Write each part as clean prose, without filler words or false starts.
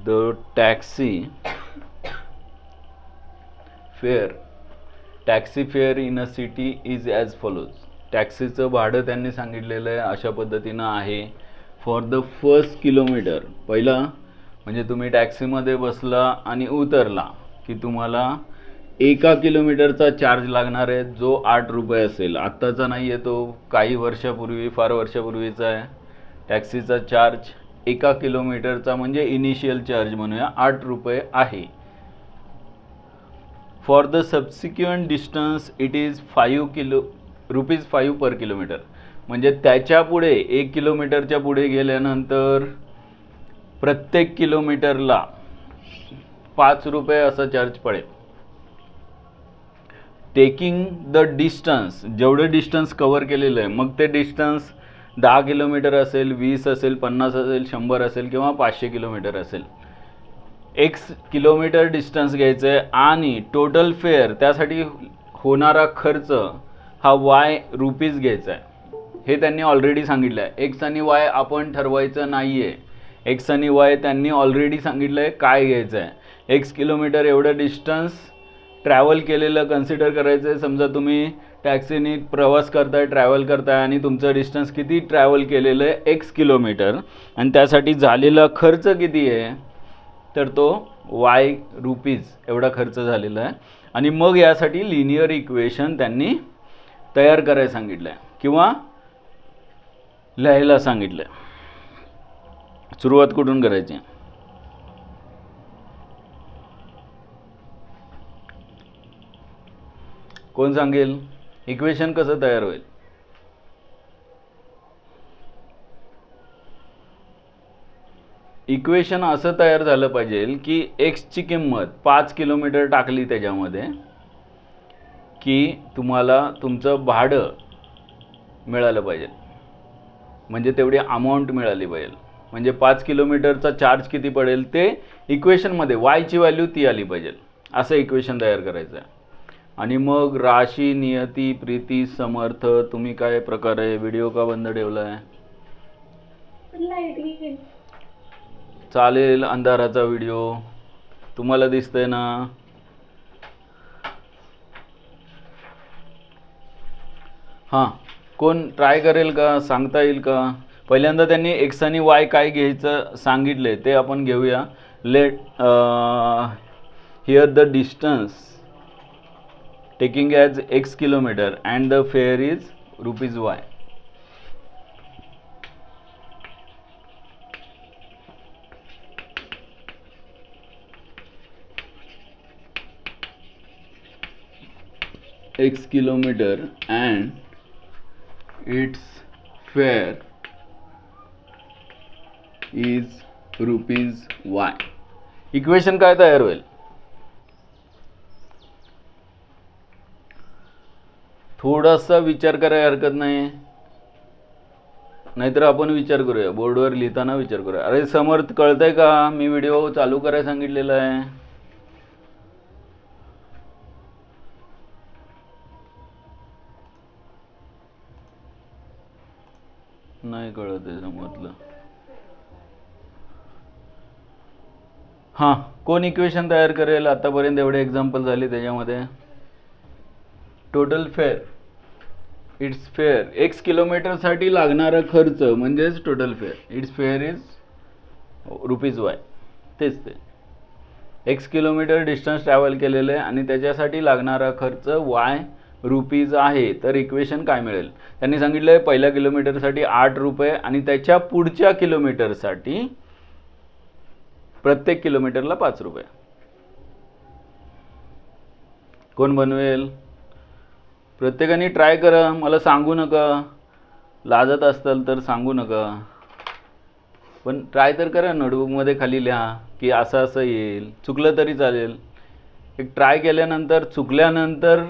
The taxi fare in a city is as follows. टॅक्सीचं भाडं त्यांनी सांगितलेलं आहे अशा पद्धतीनं आहे. फॉर द फर्स्ट किलोमीटर, पहिला म्हणजे तुम्ही टॅक्सीमध्ये बसला आणि उतरला की तुम्हाला 1 किलोमीटरचा चार्ज लागणार आहे, जो 8 रुपये असेल. आत्ताचा नाही आहे तो, काही वर्षापूर्वी, फार वर्षापूर्वीचा आहे. टॅक्सीचा चार्ज 1 किलोमीटरचा म्हणजे इनिशियल चार्ज म्हणूया 8 रुपये आहे. For the subsequent distance it is ₹5 per kilometre. म्हणजे त्याच्या पुढे 1 किलोमीटरच्या पुढे गेल्यानंतर प्रत्येक किलोमीटरला 5 रुपये असा चार्ज पडेल. टेकिंग द डिस्टन्स, जेवढे डिस्टन्स कव्हर केलेलं आहे, मग ते डिस्टन्स 10 किलोमीटर असेल, 20 असेल, 50 असेल, 100 असेल किंवा 500 किलोमीटर असेल. x किलोमीटर डिस्टन्स घ्यायचं आहे आणि टोटल फेअर, त्यासाठी होणारा खर्च हा y रुपीज घ्यायचा आहे. हे त्यांनी ऑलरेडी सांगितलं आहे. x आणि y आपण ठरवायचं नाही आहे. x आणि y त्यांनी ऑलरेडी सांगितलं आहे काय घ्यायचं आहे. x किलोमीटर एवढं डिस्टन्स ट्रॅव्हल केलेलं कन्सिडर करायचं आहे. समजा तुम्ही टॅक्सीने प्रवास करताय, ट्रॅव्हल करताय आणि तुमचं डिस्टन्स किती ट्रॅव्हल केलेलं आहे x किलोमीटर आणि त्यासाठी झालेला खर्च किती आहे, तर तो y रुपीज एवढा खर्च झालेला आहे. आणि मग यासाठी लिनियर इक्वेशन त्यांनी तयार करायला सांगितलं आहे किंवा लिहायला सांगितलं आहे. सुरुवात कुठून करायची? कोण सांगेल? इक्वेशन कसं तयार होईल? इक्वेशन असं तयार झालं पाहिजे की एक्सची किंमत 5 किलोमीटर टाकली त्याच्यामध्ये की तुम्हाला तुमचं भाडं मिळालं पाहिजे, म्हणजे तेवढी अमाऊंट मिळाली पाहिजे. म्हणजे 5 किलोमीटरचा चार्ज किती पडेल ते इक्वेशनमध्ये वायची व्हॅल्यू ती आली पाहिजे. असं इक्वेशन तयार करायचं आहे. आणि मग राशी, नियती, प्रीती, समर्थ, तुम्ही काय प्रकारे व्हिडिओ का बंद ठेवला आहे? चालेल, अंधाराचा व्हिडिओ तुम्हाला दिसतंय ना? हां, कोण ट्राय करेल का? सांगता येईल का? पहिल्यांदा त्यांनी एक्स आणि वाय काय घ्यायचं सांगितले ते आपण घेऊया. Let here the distance taking as x kilometre and the fare is ₹y. x kilometer and its fare is ₹y. Equation काय तयार होईल? थोडासा विचार करायला हरकत नाही, नाहीतर आपण विचार करूया, बोर्डवर लिहिताना विचार करूया. अरे समर्थ, कळतंय का? मी व्हिडिओ चालू करायला सांगितलेला आहे. नाही कळत आहे समजलं. हां, कोण इक्वेशन तयार करेल? आतापर्यंत एवढे एक्झाम्पल झाले त्याच्यामध्ये. Total fair, it's fair, x किलोमीटरसाठी लागणारा खर्च म्हणजेच total fair. It's fair is ₹y. तेच ते x किलोमीटर डिस्टन्स ट्रॅव्हल केलेलं आहे आणि त्याच्यासाठी लागणारा खर्च y रुपीज आहे. तर इक्वेशन काय मिळेल? त्यांनी सांगितलं आहे पहिल्या किलोमीटरसाठी 8 रुपये आणि त्याच्या पुढच्या किलोमीटरसाठी प्रत्येक किलोमीटरला 5 रुपये. कोण बनवेल? प्रत्येकाने ट्राय करा, मला सांगू नका. लाजत असताल तर सांगू नका, पण ट्राय तर करा. नोटबुकमध्ये खाली लिहा की असं असं येईल. चुकलं तरी चालेल. एक ट्राय केल्यानंतर, चुकल्यानंतर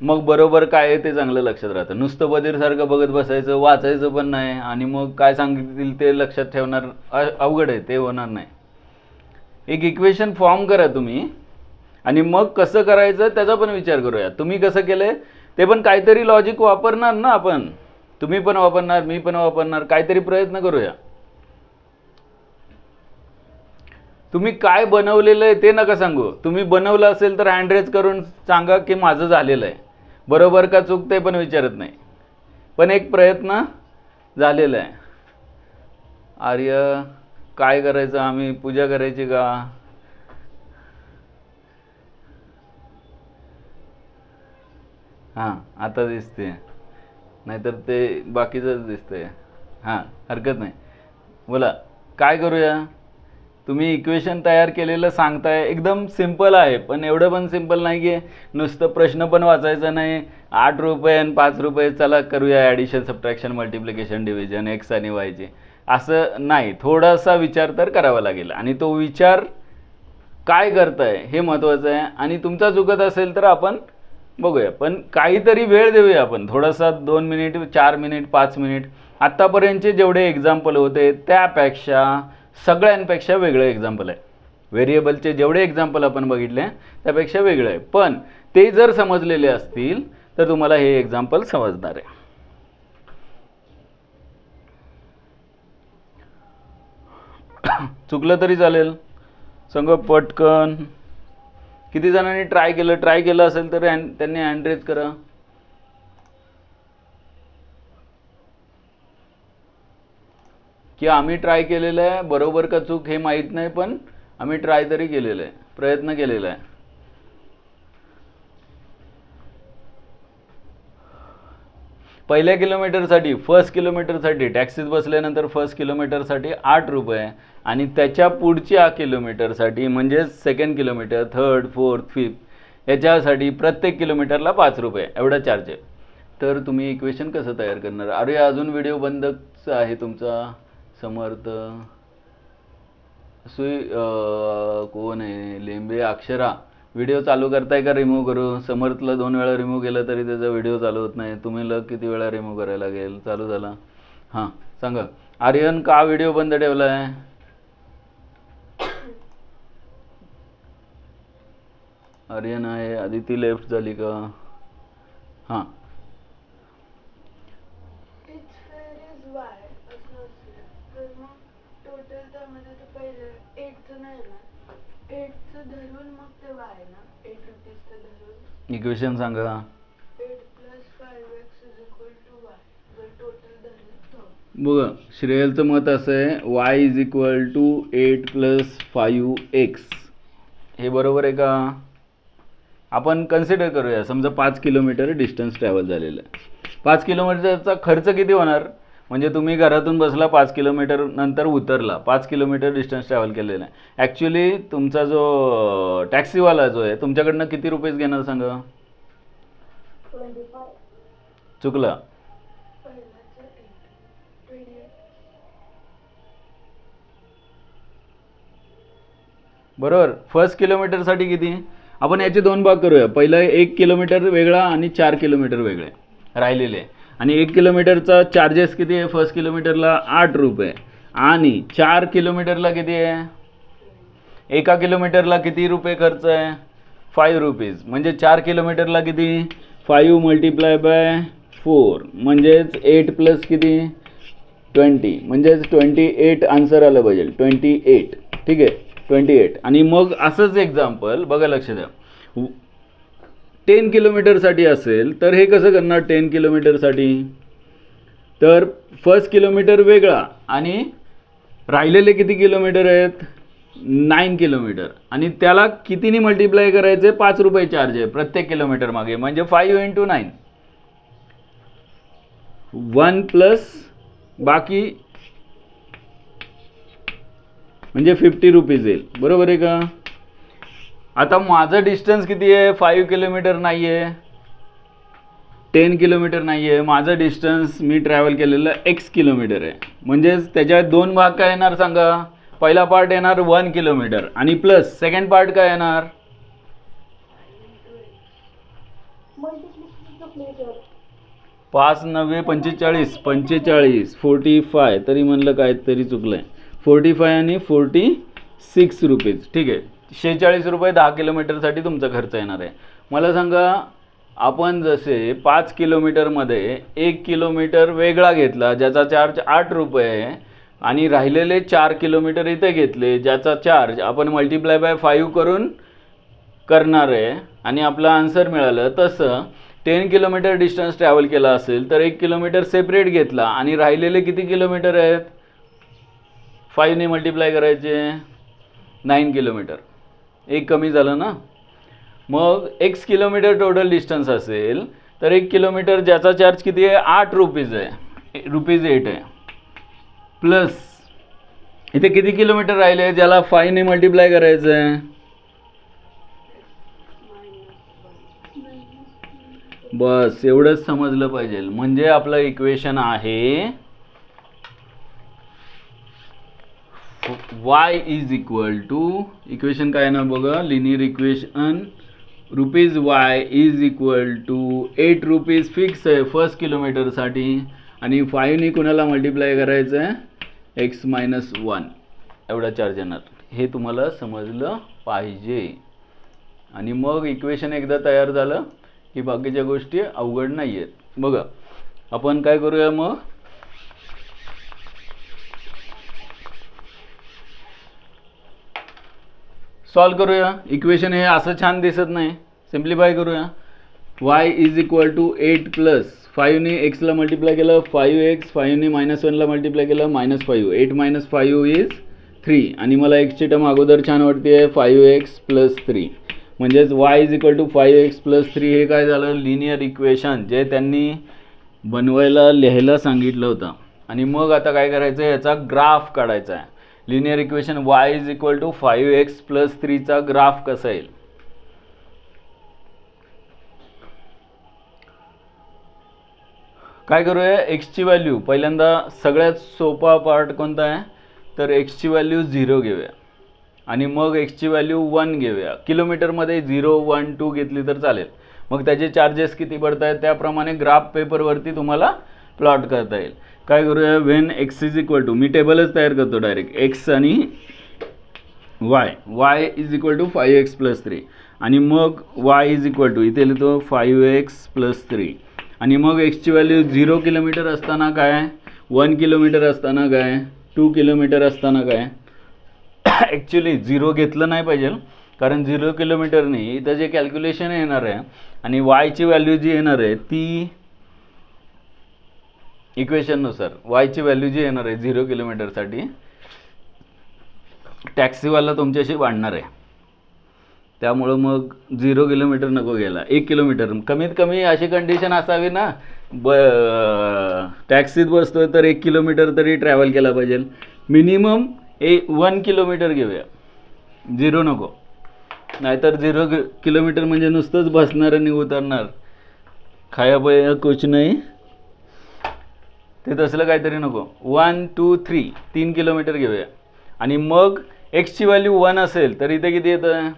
मग बरोबर काय आहे ते चांगलं लक्षात राहतं. नुसतं बधीरसारखं बघत बसायचं, वाचायचं पण नाही आणि मग काय सांगितलं ते लक्षात ठेवणार अवघड आहे, ते होणार नाही. एक इक्वेशन फॉर्म करा तुम्ही आणि मग कसं करायचं त्याचा पण विचार करूया. तुम्ही कसं केलंय ते पण काहीतरी लॉजिक वापरणार ना आपण. तुम्ही पण वापरणार, मी पण वापरणार, काहीतरी प्रयत्न करूया. तुम्ही काय बनवलेलं आहे ते नका सांगू. तुम्ही बनवलं असेल तर हँड रेज करून सांगा की माझं झालेलं आहे. बरोबर का चूक ते पण विचारत नाही, पण एक प्रयत्न झालेला आहे. आर्य काय करायचं, आम्ही पूजा करायची का? हां आता दिसते, नाहीतर ते बाकीचंच दिसतंय. हां हरकत नाही, बोला काय करूया. तुम्ही इक्वेशन तयार केलेलं सांगताय, एकदम सिंपल आहे, पण एवढं पण सिंपल नाही की नुसतं प्रश्न पण वाचायचं नाही. 8 रुपये आणि 5 रुपये चला करूया addition subtraction multiplication division x आणि वायचे, असं नाही. थोडासा विचार तर करावा लागेल, आणि तो विचार काय करताय हे महत्त्वाचं आहे. आणि तुमचा चुकत असेल तर आपण बघूया, पण काहीतरी वेळ देऊया आपण थोडासा, 2 मिनिट 4 मिनिट 5 मिनिट. आत्तापर्यंतचे जेवढे एक्झाम्पल होते त्यापेक्षा सगळ्यांपेक्षा वेगळं एक्झाम्पल आहे. व्हेरिएबलचे जेवढे एक्झाम्पल आपण बघितले त्यापेक्षा वेगळं आहे, पण ते जर समजलेले असतील तर तुम्हाला हे एक्झाम्पल समजणार आहे. चुकलं तरी चालेल, सांगा पटकन. किती जणांनी ट्राय केलं असेल तर त्यांनी हँड रेज करा. की आम्ही ट्राय केलेलं आहे, बरोबर का चूक हे माहीत नाही, पण आम्ही ट्राय तरी केलेलं आहे, प्रयत्न केलेला आहे. पहिल्या किलोमीटरसाठी, फर्स्ट किलोमीटरसाठी टॅक्सीत बसल्यानंतर फर्स्ट किलोमीटरसाठी 8 रुपये, आणि त्याच्या पुढच्या किलोमीटरसाठी म्हणजे second kilometre, third, fourth, fifth याच्यासाठी प्रत्येक किलोमीटरला 5 रुपये एवढा चार्ज आहे. तर तुम्ही इक्वेशन कसं तयार करणार? अरे अजून व्हिडिओ बंदच आहे तुमचा. समर्थ कोण आहे? लेंबे अक्षरा. व्हिडिओ चालू करताय का रिमूव्ह करू? समर्थला 2 वेळा रिमूव्ह केलं तरी त्याचा व्हिडिओ चालू होत नाही. तुम्हाला किती वेळा रिमूव्ह करायला लागेल? चालू झाला. हां सांगा. आर्यन का व्हिडिओ बंद ठेवला आहे? आर्यन आहे. आदिती लेफ्ट झाली का? हां इक्वेशन सांगा. बघा श्रेयलचं मत असं आहे, y is equal to 8 + 5x. हे बरोबर आहे का? आपण कन्सिडर करूया, समजा 5 किलोमीटर डिस्टन्स ट्रॅव्हल झालेलं आहे. 5 किलोमीटरचा खर्च किती होणार? म्हणजे तुम्ही घरातून बसला, 5 किलोमीटर नंतर उतरला, 5 किलोमीटर डिस्टन्स ट्रॅव्हल केलेलं आहे. ॲक्च्युली तुमचा जो टॅक्सीवाला जो आहे तुमच्याकडनं किती रुपये घेणार सांगा? चुकला. बरोबर. फर्स्ट किलोमीटरसाठी किती? आपण याचे 2 भाग करूया. पहिला 1 किलोमीटर वेगळा आणि 4 किलोमीटर वेगळे राहिलेले. आणि 1 किलोमीटरचा चार्जेस किती आहे? फर्स्ट किलोमीटरला 8 रुपये, आणि 4 किलोमीटरला किती आहे? एका किलोमीटरला किती रुपये खर्च आहे? 5 रुपीज. म्हणजे 4 किलोमीटरला किती? 5 × 4 म्हणजेच 8 + किती? 20, म्हणजेच 28 आन्सर आलं पाहिजे. 28. ठीक आहे, 28. आणि मग असंच एक्झाम्पल बघा, लक्ष द्या. 10 किलोमीटरसाठी असेल तर हे कसं करणार? 10 किलोमीटरसाठी तर फर्स्ट किलोमीटर वेगळा, आणि राहिलेले किती किलोमीटर आहेत? 9 किलोमीटर, आणि त्याला कितीने मल्टिप्लाय करायचे? 5 रुपये चार्ज आहे प्रत्येक किलोमीटर मागे, म्हणजे 5 × 9, 1 प्लस बाकी म्हणजे 50 रुपीज येईल. बरोबर आहे का? आता माझं डिस्टन्स किती आहे? 5 किलोमीटर नाही आहे, 10 किलोमीटर नाही आहे. माझं डिस्टन्स मी ट्रॅव्हल केलेलं x किलोमीटर आहे. म्हणजेच त्याच्यात 2 भाग काय येणार सांगा? पहिला पार्ट येणार 1 किलोमीटर, आणि प्लस सेकंड पार्ट काय येणार? 5 × 9 = 45, 45. तरी म्हणलं काय तरी चुकलंय. 45 आणि 46 रुपीज. ठीक आहे, 46 रुपये 10 किलोमीटरसाठी तुमचा खर्च येणार आहे. मला सांगा, आपण जसे 5 किलोमीटरमध्ये 1 किलोमीटर वेगळा घेतला ज्याचा चार्ज 8 रुपये आहे, आणि राहिलेले 4 किलोमीटर इथे घेतले, ज्याचा चार्ज आपण मल्टिप्लाय बाय 5 करून करणार आहे आणि आपला आन्सर मिळालं. तसं 10 किलोमीटर डिस्टन्स ट्रॅव्हल केला असेल तर 1 किलोमीटर सेपरेट घेतला आणि राहिलेले किती किलोमीटर आहेत, 5 ने मल्टिप्लाय करायचे, 9 किलोमीटर, एक कमी झालं ना. मग x किलोमीटर टोटल डिस्टन्स असेल तर 1 किलोमीटर ज्याचा चार्ज किती आहे, 8 रुपीज आहे, ₹8 आहे, प्लस इथे किती किलोमीटर राहिले ज्याला 5 ने मल्टिप्लाय करायचं आहे, बस एवढंच समजलं पाहिजे. म्हणजे आपलं इक्वेशन आहे y is equal to, equation काय ना बघा, linear equation ₹y is equal to 8 rupees fix आहे फर्स्ट किलोमीटरसाठी आणि 5 ने कुणाला मल्टिप्लाय करायचं आहे, x-1 एवढा चार्ज येणार. हे तुम्हाला समजलं पाहिजे. आणि मग इक्वेशन एकदा तयार झालं की बाकीच्या गोष्टी अवघड नाही आहेत. बघा आपण काय करूया, मग सॉल्व करूया. इक्वेशन हे असं छान दिसत नाही, सिम्प्लिफाय करूया. y is equal to 8 plus 5 ने x ला मल्टिप्लाय केलं 5x, 5 ने -1 ला मल्टिप्लाय केलं -5, 8 - 5 इज 3 आणि मला x ची टर्म अगोदर छान वाटते आहे 5x + 3, म्हणजेच y is equal to 5x + 3 हे काय झालं, लिनियर इक्वेशन जे त्यांनी बनवायला लिहायला सांगितलं होतं. आणि मग आता काय करायचं, याचा ग्राफ काढायचा आहे. Linear equation y is equal to 5x + 3 चा ग्राफ कसा येईल. काय करूया, x ची व्हॅल्यू पहिल्यांदा, सगळ्यात सोपा पार्ट कोणता आहे तर x ची व्हॅल्यू 0 घेऊया आणि मग x ची व्हॅल्यू 1 घेऊया. किलोमीटरमध्ये 0, 1, 2 घेतली तर चालेल. मग त्याचे चार्जेस किती पडत आहेत त्याप्रमाणे ग्राफ पेपरवरती तुम्हाला प्लॉट करता येईल. काय करूया, when x is equal to, मी टेबलच तयार करतो डायरेक्ट, x आणि y is equal to 5x + 3 आणि मग y इज इक्वल टू, इथे लिहितो 5x + 3 आणि मग x ची व्हॅल्यू 0 किलोमीटर असताना काय, 1 किलोमीटर असताना काय, 2 किलोमीटर असताना काय. ॲक्च्युली 0 घेतलं नाही पाहिजे कारण 0 किलोमीटरने इथं जे कॅल्क्युलेशन येणार आहे आणि y ची व्हॅल्यू जी येणार आहे ती इक्वेशननुसार y ची व्हॅल्यू जी येणार आहे 0 किलोमीटरसाठी, टॅक्सीवाला तुमच्याशी वाढणार आहे. त्यामुळं मग 0 किलोमीटर नको घ्यायला, 1 किलोमीटर कमीत कमी अशी कंडिशन असावी ना, टॅक्सीत बसतोय तर 1 किलोमीटर तरी ट्रॅव्हल केला पाहिजे. मिनिमम 1 किलोमीटर घेऊया, 0 नको. नाहीतर 0 किलोमीटर म्हणजे नुसतंच बसणार आणि उतरणार, खाया पाया कुछ नाही, ते तसलं काहीतरी नको. 1, 2, 3 किलोमीटर घेऊया आणि मग x ची व्हॅल्यू 1 असेल तर इथे किती येतं,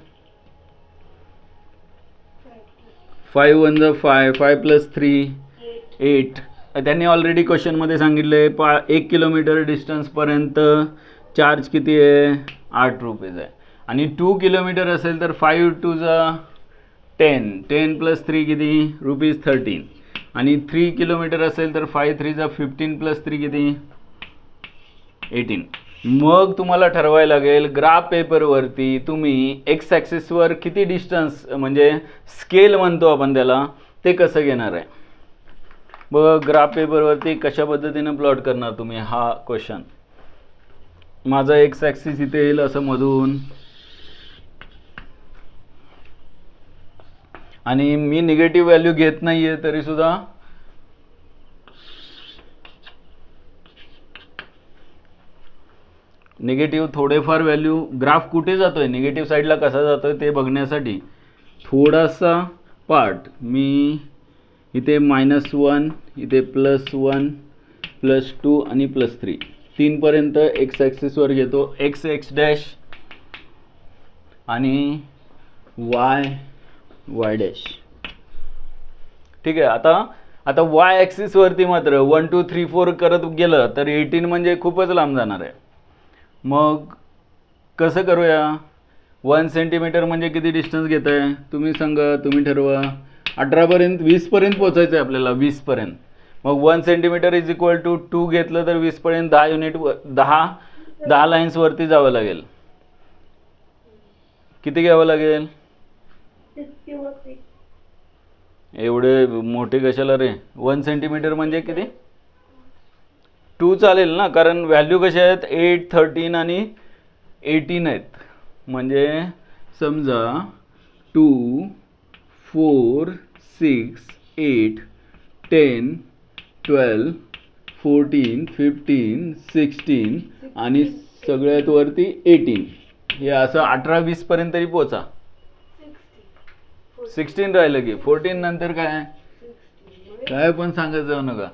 5 × 1 = 5, 5 + 3 8. त्यांनी ऑलरेडी क्वेश्चनमध्ये सांगितले 1 किलोमीटर डिस्टन्सपर्यंत चार्ज किती आहे, 8 रुपीज आहे. आणि 2 किलोमीटर असेल तर 5 × 2 = 10, 10 + 3 किती, ₹13. आणि 3 किलोमीटर असेल तर 5 × 3 = 15 + 3 किती, 18. मग तुम्हाला ठरवायला लागेल ग्राफ पेपरवरती तुम्ही एक्स ॲक्सिसवर किती डिस्टन्स, म्हणजे स्केल म्हणतो आपण त्याला, ते कसं घेणार आहे. बघा ग्राफ पेपरवरती कशा पद्धतीने प्लॉट करणार तुम्ही हा क्वेश्चन. माझा एक्स ॲक्सिस इथे येईल असं मधून आणि मी निगेटिव्ह व्हॅल्यू घेत नाही आहे तरी सुद्धा निगेटिव्ह थोडेफार व्हॅल्यू, ग्राफ कुठे जातोय, निगेटिव्ह साईडला कसा जातोय ते बघण्यासाठी थोडासा पार्ट मी इथे -1, इथे +1, +2 आणि +3 3पर्यंत एक्स ॲक्सिसवर घेतो, x आणि y डॅश. ठीक आहे. आता y ॲक्सिसवरती मात्र 1, 2, 3, 4 करत गेलं तर 18 म्हणजे खूपच लांब जाणार आहे. मग कसं करूया, 1 सेंटीमीटर म्हणजे किती डिस्टन्स घेत आहे तुम्ही सांगा, तुम्ही ठरवा. 18पर्यंत 20पर्यंत पोचायचं आहे आपल्याला, 20पर्यंत. मग 1 सेंटीमीटर इज इक्वल टू 2 घेतलं तर 20 पर्यंत 10 युनिट 10 लाईन्स वरती जावं लागेल. किती घ्यावं लागेल? एवढे मोठे कशाला रे? 1 सेंटीमीटर म्हणजे किती? 2 चालेल ना, कारण व्हॅल्यू कशा आहेत? 8, 13 आणि 18 आहेत. म्हणजे समजा 2, 4, 6, 8, 10, 12, 14, 15, 16 आणि सगळ्यात वरती 18. हे असं 18, 20 पर्यंत तरी पोचा. 16 राहिलं की 14 नंतर काय पण सांगत जाऊ नका.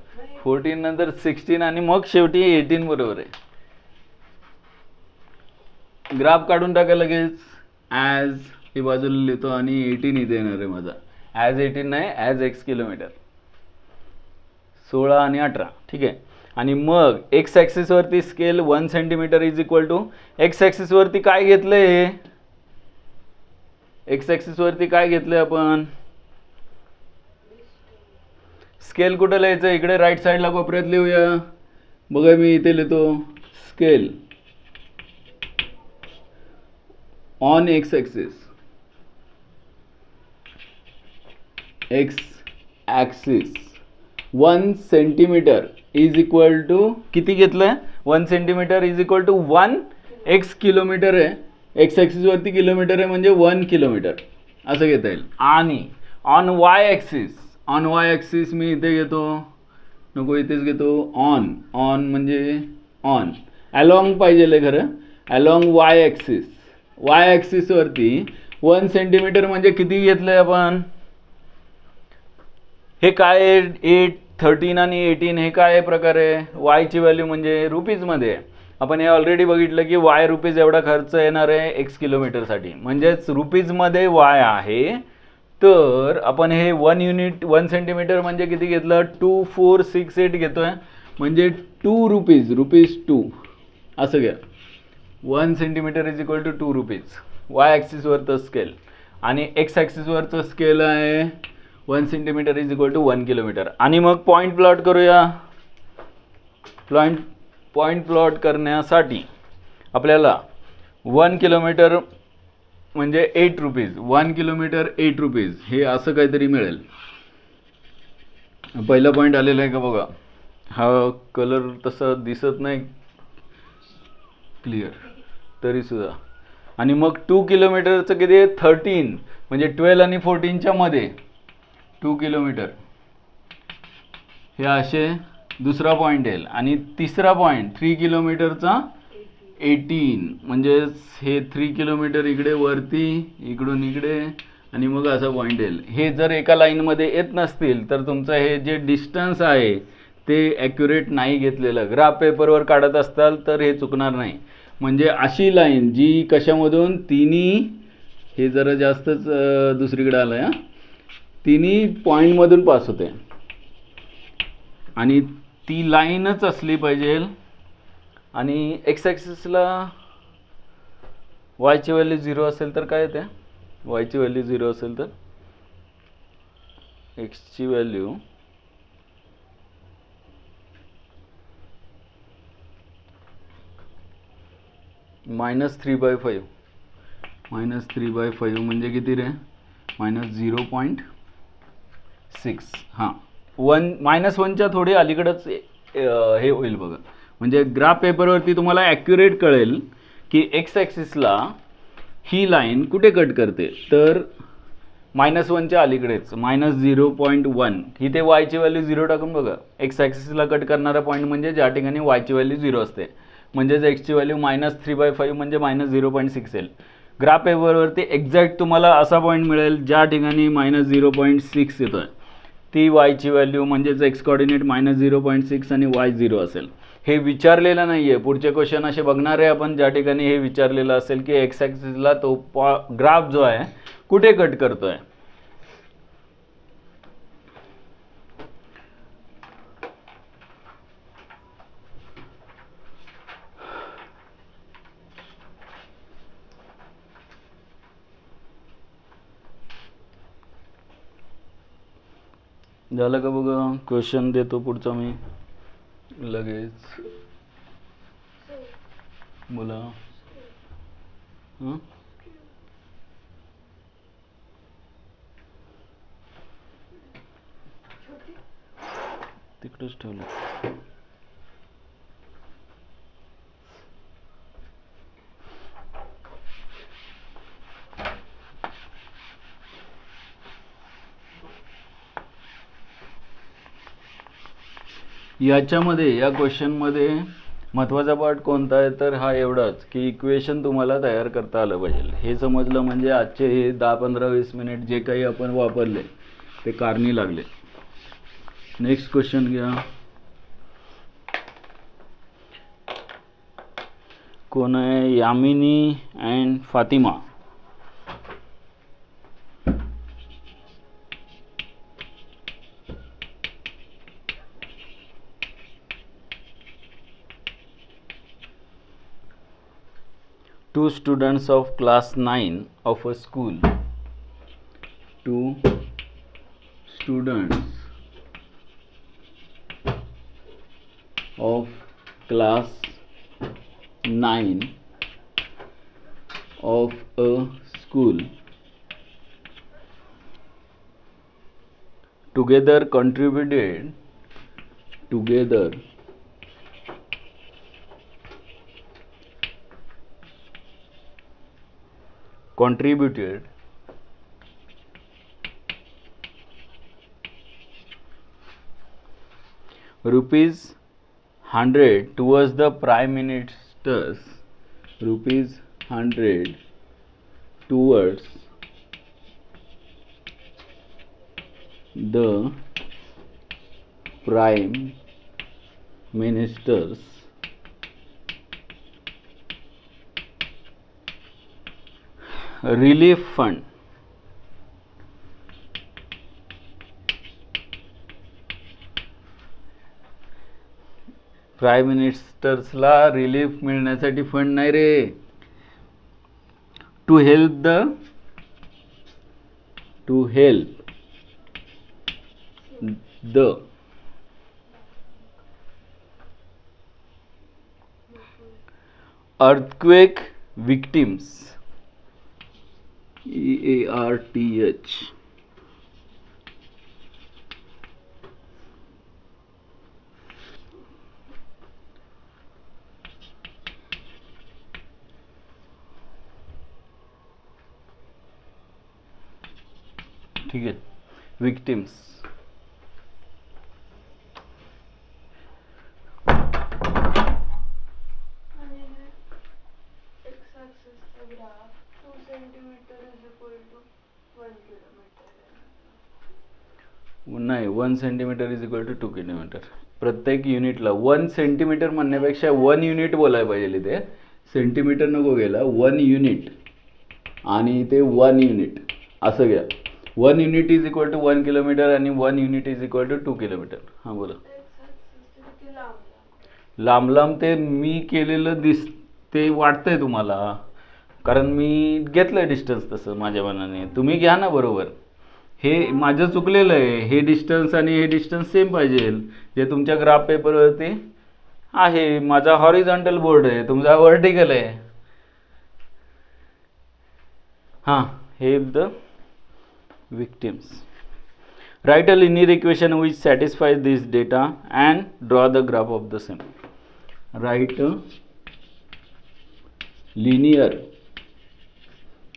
14 नंतर 16 आणि मग शेवटी 18 बरोबर आहे. ग्राफ काढून टाका लगेच. ॲज ही बाजूला लिहितो आणि 18 इथे येणार आहे माझा. ॲज 18 नाही, ॲज x किलोमीटर. 16 आणि 18. ठीक आहे. आणि मग एक्स ॲक्सिस वरती scale 1 centimetre is equal to x axis वरती काय घेतलंय? एक्स ॲक्सिस वरती काय घेतलंय आपण? स्केल कुठं लिहायचं? इकडे राईट साईडला कोपऱ्यात लिहूया. बघा मी इथे लिहितो scale on x axis. X axis 1 centimetre is equal to किती घेतलंय? 1 centimetre is equal to 1 x kilometre आहे. एक्स ॲक्सिस वरती किलोमीटर आहे म्हणजे 1 किलोमीटर असं घेता येईल. आणि ऑन वाय ॲक्सिस मी इथे घेतो, नको इथेच घेतो. ऑन म्हणजे ऑन अलॉंग पाहिजे खरं. अलॉंग वाय ॲक्सिस वरती 1 सेंटीमीटर म्हणजे किती घेतलंय आपण? हे काय आहे? 8, 13 आणि 18 हे काय प्रकार आहे? वायची व्हॅल्यू म्हणजे रुपीजमध्ये. आपण हे ऑलरेडी बघितलं की वाय रुपीज एवढा खर्च येणार आहे एक्स किलोमीटरसाठी, म्हणजेच रुपीजमध्ये वाय आहे. तर आपण हे 1 सेंटीमीटर म्हणजे किती घेतलं? 2468 घेतोय, म्हणजे 2 रुपीज 2 असं घ्या. 1 centimetre is equal to 2 rupees. Y ॲक्सिसवरचं स्केल. आणि एक्स ॲक्सिसवरचं स्केल आहे 1 centimetre is equal to 1 kilometre. आणि मग पॉईंट प्लॉट करूया. पॉईंट प्लॉट करण्यासाठी आपल्याला 1 किलोमीटर म्हणजे 8 रुपीज. 1 किलोमीटर 8 रुपीज हे असं काहीतरी मिळेल. पहिला पॉईंट आलेला आहे का बघा. हा कलर तसा दिसत नाही क्लिअर तरी सुद्धा. आणि मग 2 किलोमीटरचं किती आहे? 13 म्हणजे 12 आणि 14च्या मध्ये 2 किलोमीटर हे असे दुसरा पॉईंट येईल. आणि तिसरा पॉईंट 3 किलोमीटरचा 18 म्हणजे हे 3 किलोमीटर इकडे वरती इकडून इकडे आणि मग असा पॉईंट येईल. हे जर एका लाईनमध्ये येत नसतील तर तुमचं हे जे डिस्टन्स आहे ते ॲक्युरेट नाही घेतलेलं. ग्राफ पेपरवर काढत असताल तर हे चुकणार नाही. म्हणजे अशी लाईन जी कशामधून? तिन्ही हे जरा जास्तच दुसरीकडे आलं आहे. तिन्ही पॉईंटमधून पास होते आणि ती लाईनच असली पाहिजे. आणि एक्स ॲक्सिसला वायची व्हॅल्यू 0 असेल तर काय येते? वायची व्हॅल्यू 0 असेल तर एक्सची व्हॅल्यू -3/5. -3/5 म्हणजे किती रे? -0.6. हां, -1च्या थोडी अलीकडंच हे होईल बघा. म्हणजे ग्राफ पेपरवरती तुम्हाला ॲक्युरेट कळेल की एक्स ॲक्सिसला ही लाईन कुठे कट करते. तर -1च्या अलीकडेच -0.1. इथे वायची व्हॅल्यू 0 टाकून बघा. एक्स ॲक्सिसला कट करणारा पॉईंट म्हणजे ज्या ठिकाणी वायची व्हॅल्यू 0 असते. म्हणजेच एक्सची व्हॅल्यू -3/5 म्हणजे -0.6 येईल. ग्राफ पेपरवरती एक्झॅक्ट तुम्हाला असा पॉईंट मिळेल ज्या ठिकाणी -0.6 येतोय. ती वायची व्हॅल्यू म्हणजेच एक्स कॉर्डिनेट -0.6 आणि वाय 0 असेल. हे विचारलेलं नाही आहे. पुढचे क्वेश्चन असे बघणार आहे आपण ज्या ठिकाणी हे विचारलेलं असेल की एक्स ॲक्सिसला तो ग्राफ जो आहे कुठे कट करतोय. झालं का बघा. क्वेश्चन देतो पुढचा मी लगेच. बोला. तिकडेच ठेवलं. याच्यामध्ये या क्वेश्चनमध्ये महत्त्वाचा पार्ट कोणता आहे तर हा एवढाच की इक्वेशन तुम्हाला तयार करता आलं पाहिजे. हे समजलं म्हणजे आजचे हे 10, 15, 20 मिनिट जे काही आपण वापरले ते कारणी लागले. नेक्स्ट क्वेश्चन घ्या. कोण आहे? Yamini and Fatima. Two students of class 9 of a school. Two students of class 9 of a school together contributed rupees 100 towards the prime minister's rupees 100 towards the prime minister's relief fund. Prime मिनिस्टर्सला relief मिळण्यासाठी fund नाही रे. To help the earthquake victims. EARTH. ठीक है. Victims. नाही 1 centimetre is equal to 2 kilometre. प्रत्येक युनिटला 1 centimetre म्हणण्यापेक्षा 1 युनिट बोलायला पाहिजे. इथे सेंटीमीटर नको गेला. 1 युनिट आणि ते 1 युनिट असं घ्या. 1 unit is equal to 1 kilometre आणि 1 unit is equal to 2 kilometre. हां बोला. लांब लांब ते मी केलेलं ते वाटतंय तुम्हाला कारण मी घेतलं डिस्टन्स तसं माझ्या मनाने. तुम्ही घ्या ना बरोबर. हे माझं चुकलेलं आहे. हे डिस्टन्स आणि हे डिस्टन्स सेम पाहिजे जे तुमच्या ग्राफ पेपरवरती आहे. माझा हॉरिझॉन्टल बोर्ड आहे, तुमचा व्हर्टिकल आहे. हां. हे the victims. Write a linear equation which satisfies this data and draw the graph of the same. Write a linear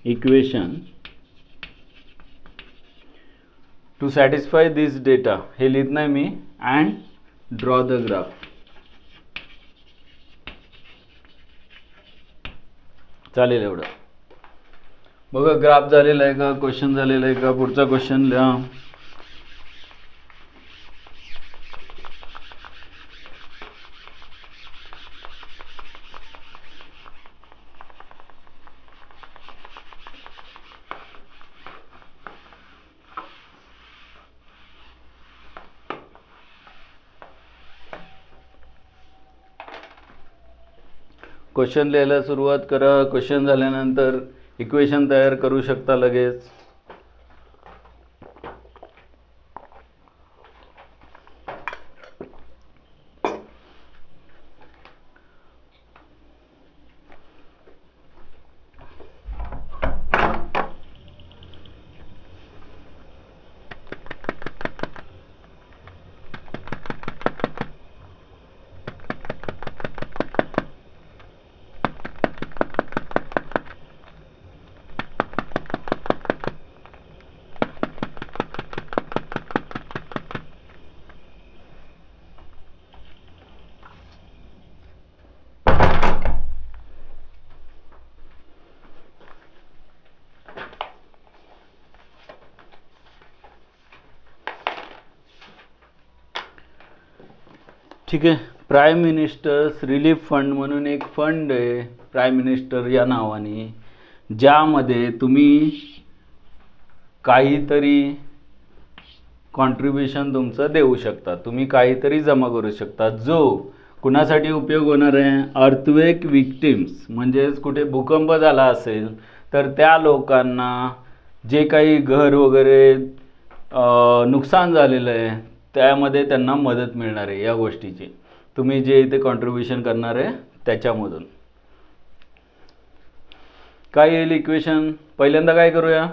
equation to satisfy this data. हे लिहित नाही मी. and draw the graph. चालेल एवढं. बघा ग्राफ झालेला आहे का, क्वेश्चन झालेला आहे का. पुढचा क्वेश्चन लिहा. क्वेश्चन लिहायला सुरुवात करा. क्वेश्चन झाल्यानंतर इक्वेशन तयार करू शकता लगेच. ठीक आहे. प्राईम मिनिस्टर्स रिलीफ फंड म्हणून एक फंड आहे प्राईम मिनिस्टर या नावाने, ज्यामध्ये तुम्ही काहीतरी कॉन्ट्रीब्युशन तुमचं देऊ शकता, तुम्ही काहीतरी जमा करू शकता, जो कुणासाठी उपयोग होणार आहे, अर्थक्वेक विक्टिम्स, म्हणजेच कुठे भूकंप झाला असेल तर त्या लोकांना जे काही घर वगैरे नुकसान झालेलं आहे त्यामध्ये त्यांना मदत मिळणार आहे. या गोष्टीची तुम्ही जे इथे कॉन्ट्रीब्युशन करणार आहे त्याच्यामधून काय येईल इक्वेशन. पहिल्यांदा काय करूया,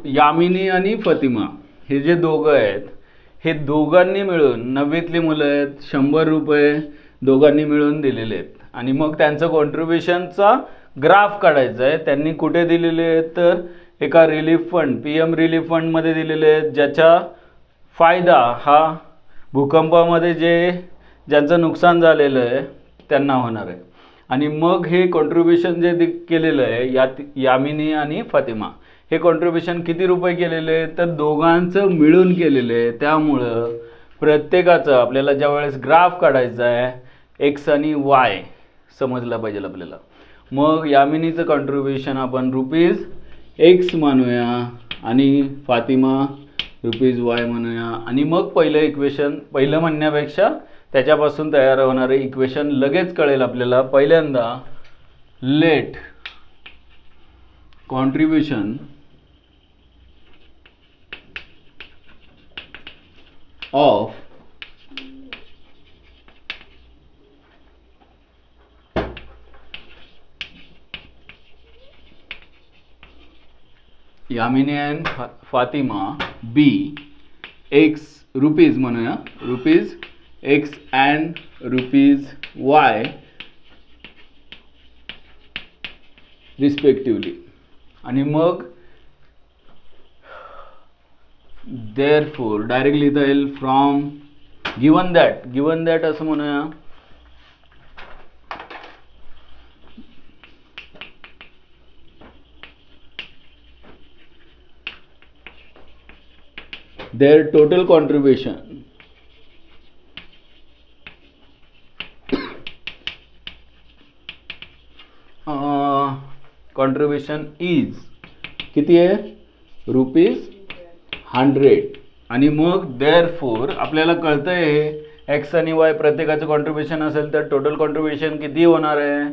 यामिनी आणि फातिमा हे जे दोघं आहेत, हे दोघांनी मिळून 9वीतली मुलं आहेत, 100 रुपये दोघांनी मिळून दिलेले आहेत. आणि मग त्यांचं कॉन्ट्रीब्युशनचा ग्राफ काढायचा आहे. त्यांनी कुठे दिलेले आहेत तर एका रिलीफ फंड, PM रिलीफ फंडमध्ये दिलेले आहेत, ज्याचा फायदा हा भूकंपामध्ये ज्यांचं नुकसान झालेलं आहे त्यांना होणार आहे. आणि मग हे कॉन्ट्रीब्युशन जे केलेलं आहे यामिनी आणि फातिमा, हे कॉन्ट्रीब्युशन किती रुपये केलेले आहे तर दोघांचं मिळून केलेलं आहे. त्यामुळं प्रत्येकाचं आपल्याला ज्या वेळेस ग्राफ काढायचा आहे एक्स आणि वाय समजला पाहिजे आपल्याला. मग यामिनीचं कॉन्ट्रीब्युशन आपण ₹X मानूया आणि फातिमा ₹Y म्हणूया. आणि मग पहिलं इक्वेशन, पहिलं म्हणण्यापेक्षा त्याच्यापासून तयार होणारे इक्वेशन लगेच कळेल आपल्याला. पहिल्यांदा let contribution of Yamini and Fatima X rupees म्हणूया, X अँड Y रिस्पेक्टिवली. आणि मग देअरफोर डायरेक्ट लिहिता येईल फ्रॉम गिवन दॅट असं म्हणूया. their total contribution is किती आहे ₹100. आणि मग देअरफोर आपल्याला कळतंय हे एक्स आणि वाय प्रत्येकाचं कॉन्ट्रीब्युशन असेल तर टोटल कॉन्ट्रीब्युशन किती होणार आहे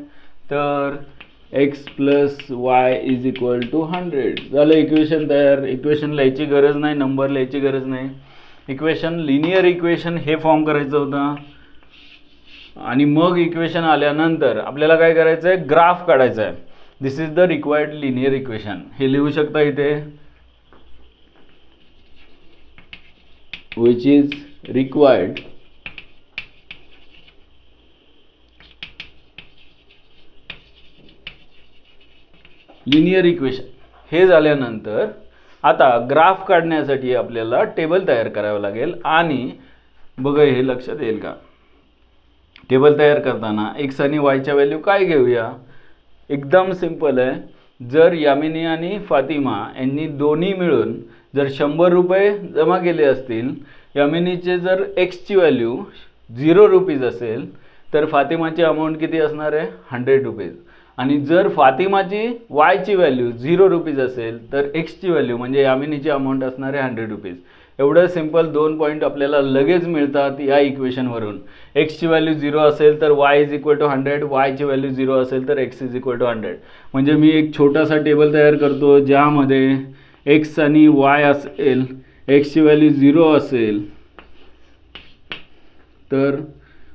तर X + Y = 100. झालं इक्वेशन तयार. इक्वेशन लिहायची गरज नाही, नंबर लिहायची गरज नाही. इक्वेशन लिनियर इक्वेशन हे फॉर्म करायचं होतं. आणि मग इक्वेशन आल्यानंतर आपल्याला काय करायचं आहे, ग्राफ काढायचा आहे. This is the required linear equation. हे लिहू शकता इथे, which is required linear equation. हे झाल्यानंतर आता ग्राफ काढण्यासाठी आपल्याला टेबल तयार करावं लागेल. आणि बघा हे लक्षात येईल का, टेबल तयार करताना एक्स आणि वायच्या व्हॅल्यू काय घेऊया. एकदम सिंपल आहे. जर यामिनी आणि फातिमा यांनी दोन्ही मिळून जर 100 रुपये जमा केले असतील, यामिनीचे जर एक्सची व्हॅल्यू ₹0 असेल तर फातिमाची अमाऊंट किती असणार आहे ₹100. आणि जर फातिमाची वायची व्हॅल्यू ₹0 असेल तर एक्सची व्हॅल्यू म्हणजे यामिनीची अमाऊंट असणार आहे ₹100. एवढं सिंपल 2 पॉईंट आपल्याला लगेच मिळतात या इक्वेशनवरून. एक्सची व्हॅल्यू 0 असेल तर y = 100, वायची व्हॅल्यू 0 असेल तर x = 100. म्हणजे मी एक छोटासा टेबल तयार करतो ज्यामध्ये x आणि y असेल, एक्सची व्हॅल्यू 0 असेल तर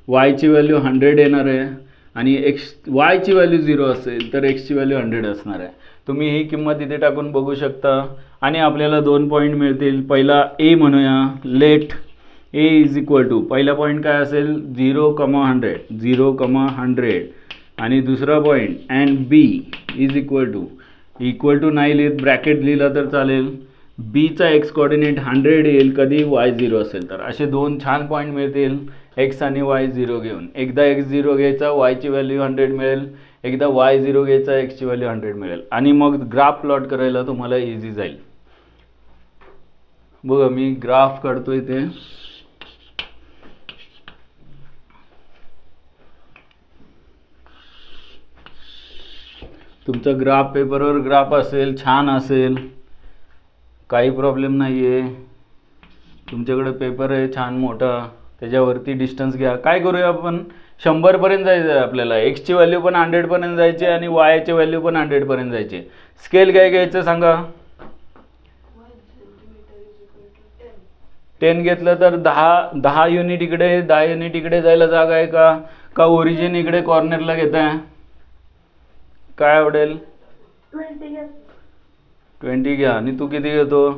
वायची व्हॅल्यू 100 येणार आहे. आणि वायची व्हॅल्यू 0 असेल तर एक्सची व्हॅल्यू 100 असणार आहे. तुम्ही ही किंमत इथे टाकून बघू शकता. आणि आपल्याला 2 पॉईंट मिळतील. पहिला ए म्हणूया, लेट ए = पहिला पॉईंट काय असेल 0,100. आणि दुसरा point and B equal to नाही लिहित, ब्रॅकेट लिहिलं तर चालेल. बीचा एक्स कोऑर्डिनेट 100 येईल कधी y 0 असेल तर. असे 2 छान पॉईंट मिळतील एक्स आणि y 0 घेऊन. एकदा x 0 घ्यायचा, yची व्हॅल्यू 100 मिळेल. एकदा y 0 घ्यायचा, एक्सची व्हॅल्यू 100 मिळेल. आणि मग ग्राफ प्लॉट करायला तुम्हाला इझी जाईल. बघा मी ग्राफ काढतो इथे. तुमचा ग्राफ पेपरवर ग्राफ असेल, छान असेल, काही प्रॉब्लेम नाही आहे. तुमच्याकडे पेपर आहे छान मोठा, त्याच्यावरती डिस्टन्स घ्या. काय करूया आपण, 100पर्यंत जायचं आहे आपल्याला. एक्सची व्हॅल्यू पण 100पर्यंत जायची आणि वायची व्हॅल्यू पण 100पर्यंत जायची. स्केल काय घ्यायचं सांगा. 10 घेतलं तर 10 युनिट इकडे, 10 युनिट इकडे जायला जागा आहे का ओरिजिन इकडे कॉर्नरला घेत आहे? काय आवडेल? 20 घ्या. आणि तू किती घेतो?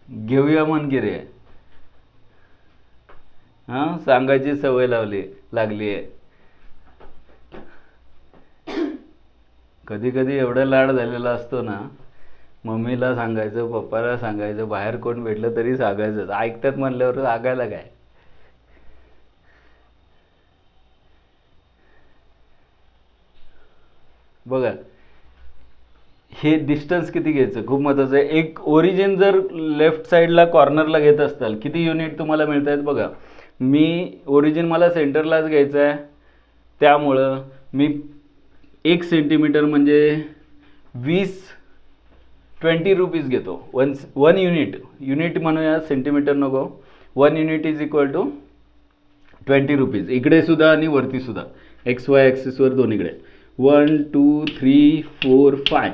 घेऊया म्हण की रे. हां, सांगायची सवय लागली आहे. कधी कधी एवढा लाड झालेला असतो ना, मम्मीला सांगायचं, पप्पाला सांगायचं, बाहेर कोण भेटलं तरी सांगायचं. ऐकतात म्हणल्यावर सांगायला काय. बघा, हे डिस्टन्स किती घ्यायचं खूप महत्त्वाचं आहे. एक ओरिजिन जर लेफ्ट साईडला कॉर्नरला घेत असताल, किती युनिट तुम्हाला मिळत आहेत बघा. मी ओरिजिन मला सेंटरलाच घ्यायचं आहे, त्यामुळं मी 1 सेंटीमीटर म्हणजे 20 रुपीज घेतो. वन युनिट म्हणूया, सेंटीमीटर नको. 1 unit is equal to 20 rupees. इकडे सुद्धा आणि वरती सुद्धा, XY ॲक्सिसवर दोन्हीकडे. 1 2 3 4 5